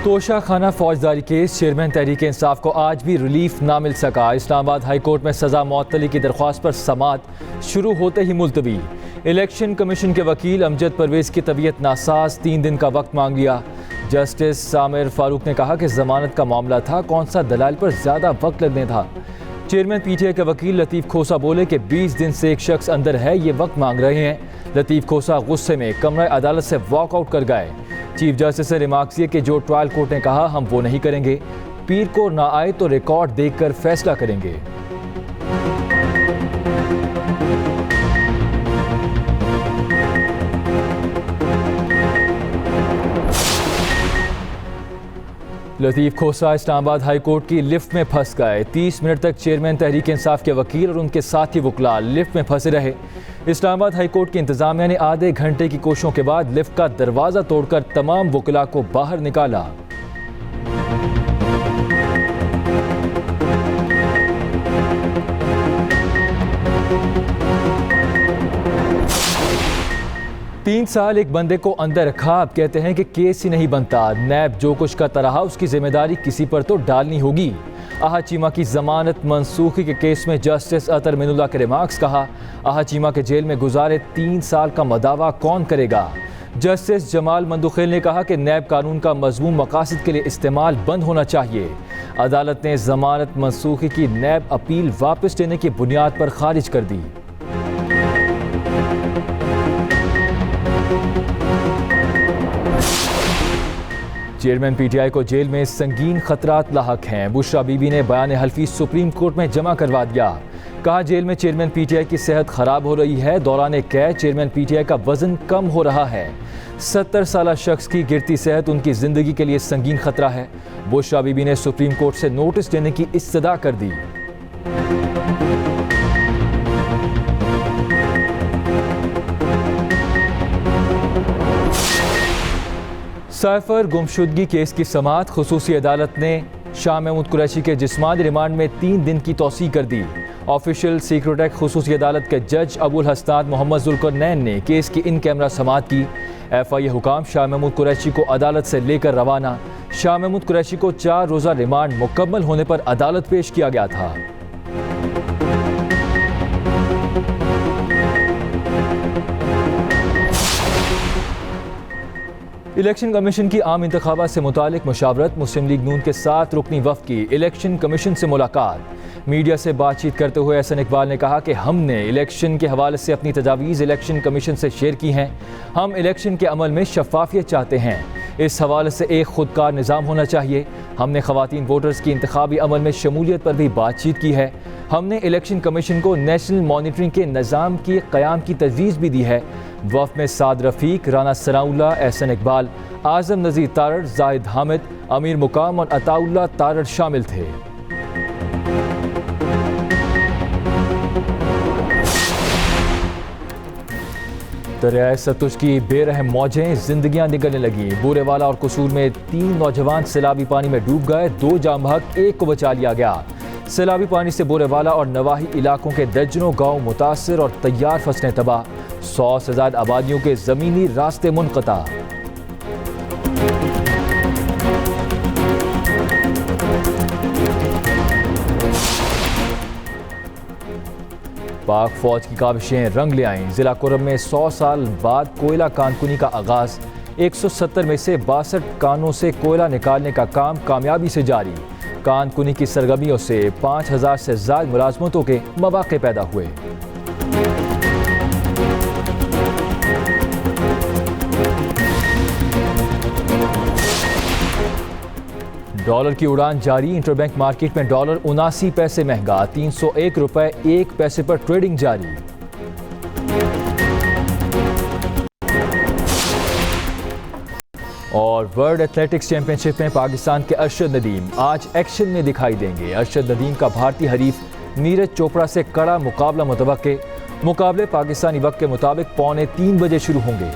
तोशा खाना फौजदारी case chairman Tehreek Insaf को आज भी रिलीफ ना मिल सका। इस्लामाबाद हाई कोर्ट में सजा मुअत्तली की दरख्वास्त पर समात शुरू होते ही मुलतवी। इलेक्शन कमीशन के वकील अमजद परवेज की तबीयत नासाज, 3 दिन का वक्त मांग लिया। जस्टिस सामिर फारूक ने कहा कि जमानत का मामला था, कौन सा दलाल पर ज़्यादा वक्त लगने था। चेयरमैन पीटीआई के वकील लतीफ़ खोसा बोले कि 20 दिन से एक शख्स अंदर है, ये वक्त मांग रहे हैं। लतीफ़ खोसा गुस्से में कमरा अदालत से वॉकआउट कर गए। चीफ जस्टिस ने रिमार्क्स किए कि जो ट्रायल कोर्ट ने कहा हम वो नहीं करेंगे, पीर को ना आए तो रिकॉर्ड देखकर फैसला करेंगे। लतीफ़ खोसा इस्लामाबाद हाई कोर्ट की लिफ्ट में फंस गए। 30 मिनट तक चेयरमैन तहरीक इंसाफ के वकील और उनके साथी वकला लिफ्ट में फंसे रहे। इस्लामाबाद हाई कोर्ट की इंतजामिया ने आधे घंटे की कोशिशों के बाद लिफ्ट का दरवाज़ा तोड़कर तमाम वकला को बाहर निकाला। तीन साल एक बंदे को अंदर रखा, अब कहते हैं कि केस ही नहीं बनता। नैब जो कुछ करता रहा उसकी जिम्मेदारी किसी पर तो डालनी होगी। आहा चीमा की जमानत मनसूखी के केस में जस्टिस अतर मिनुल्लाह के रिमार्क्स। कहा आहा चीमा के जेल में गुजारे 3 साल का मदावा कौन करेगा। जस्टिस जमाल मंदुखेल ने कहा कि नैब कानून का मजमूम मकासद के लिए इस्तेमाल बंद होना चाहिए। अदालत ने जमानत मनसूखी की नैब अपील वापस लेने की बुनियाद पर खारिज कर दी। चेयरमैन पीटीआई को जेल में संगीन खतरात लाहक हैं। बुशरा बीबी ने बयान हल्फी सुप्रीम कोर्ट में जमा करवा दिया। कहा जेल में चेयरमैन पीटीआई की सेहत खराब हो रही है। दौरान कैद चेयरमैन पीटीआई का वजन कम हो रहा है। 70 साल शख्स की गिरती सेहत उनकी जिंदगी के लिए संगीन खतरा है। बुशरा बीबी ने सुप्रीम कोर्ट से नोटिस देने की इस्तदा कर दी। साइफर गुमशुदगी केस की समाअत खुसूसी अदालत ने शाह महमूद कुरैशी के जिस्मानी रिमांड में 3 दिन की तौसीह कर दी। ऑफिशियल सीक्रेट एक्ट खुसूसी अदालत के जज अबुल हसनात मोहम्मद जुल्करनैन ने केस की इन कैमरा समाअत की। FIA हुकाम शाह महमूद कुरैशी को अदालत से लेकर रवाना। शाह महमूद कुरैशी को 4 रोज़ा रिमांड मुकम्मल होने पर अदालत पेश किया गया था। इलेक्शन कमीशन की आम इंतखाबात से मुतालिक मुशावरत। मुस्लिम लीग नून के 7 रुकनी वफ़द की इलेक्शन कमीशन से मुलाकात। मीडिया से बातचीत करते हुए एहसन इकबाल ने कहा कि हमने इलेक्शन के हवाले से अपनी तजावीज़ इलेक्शन कमीशन से शेयर की हैं। हम इलेक्शन के अमल में शफाफियत चाहते हैं। इस हवाले से एक खुदकार निज़ाम होना चाहिए। हमने ख़वातीन वोटर्स की इंतखाबी अमल में शमूलियत पर भी बातचीत की है। हमने इलेक्शन कमीशन को नेशनल मॉनिटरिंग के निज़ाम के क़याम की तजवीज़ भी दी है। वफ़द में साद रफ़ीक, राना सनाउल्लाह, एहसन इकबाल, आज़म नज़ीर तारड़, जाहिद हामिद, अमीर मुकाम और अताउल्लाह तारड़ शामिल थे। दरियाए सतलुज की बेरहम मौजें, जिंदगियां निकलने लगी। बूरेवाला और कसूर में 3 नौजवान सैलाबी पानी में डूब गए। 2 जाम बहक, 1 को बचा लिया गया। सैलाबी पानी से बूरेवाला और नवाही इलाकों के दर्जनों गांव मुतासर और तैयार फसलें तबाह। 100 से ज़्यादा आबादियों के ज़मीनी रास्ते मुनक़ता। पाक फौज की काविशें रंग ले आईं। जिला कुरम में 100 साल बाद कोयला कानकुनी का आगाज। 170 में से 62 कानों से कोयला निकालने का काम कामयाबी से जारी। कानकुनी की सरगर्मियों से 5000 से ज़्यादा मुलाजमतों के मौक़े पैदा हुए। डॉलर की उड़ान जारी। इंटरबैंक मार्केट में डॉलर 79 पैसे महंगा। 301 रुपए 1 पैसे पर ट्रेडिंग जारी। और वर्ल्ड एथलेटिक्स चैंपियनशिप में पाकिस्तान के अरशद नदीम आज एक्शन में दिखाई देंगे। अरशद नदीम का भारतीय हरीफ नीरज चोपड़ा से कड़ा मुकाबला मुतवक्के। मुकाबले पाकिस्तानी वक्त के मुताबिक 2:45 बजे शुरू होंगे।